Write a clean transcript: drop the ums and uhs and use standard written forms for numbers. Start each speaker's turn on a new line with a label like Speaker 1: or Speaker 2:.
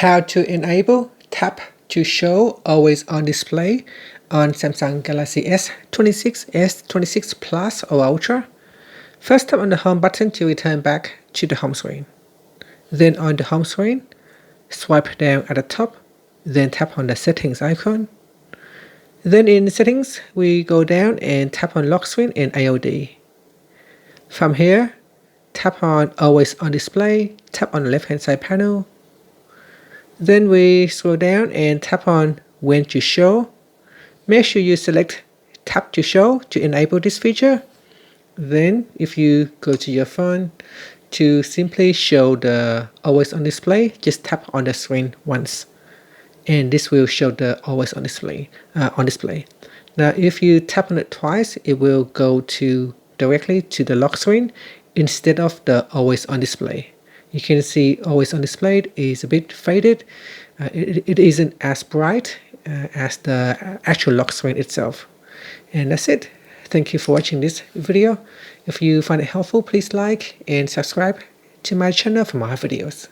Speaker 1: How to enable tap to show always on display on Samsung Galaxy S26, S26 Plus or Ultra. First, tap on the home button to return back to the home screen. Then on the home screen, swipe down at the top, then tap on the settings icon. Then in settings, we go down and tap on lock screen and AOD. From here, tap on always on display, tap on the left hand side panel. Then we scroll down and tap on when to show. Make sure you select tap to show to enable this feature. Then if you go to your phone to simply show the always on display, just tap on the screen once. And this will show the always on display. Now if you tap on it twice, it will go directly to the lock screen instead of the always on display. You can see always on display is a bit faded. It isn't as bright as the actual lock screen itself. And that's it. Thank you for watching this video. If you find it helpful, please like and subscribe to my channel for more videos.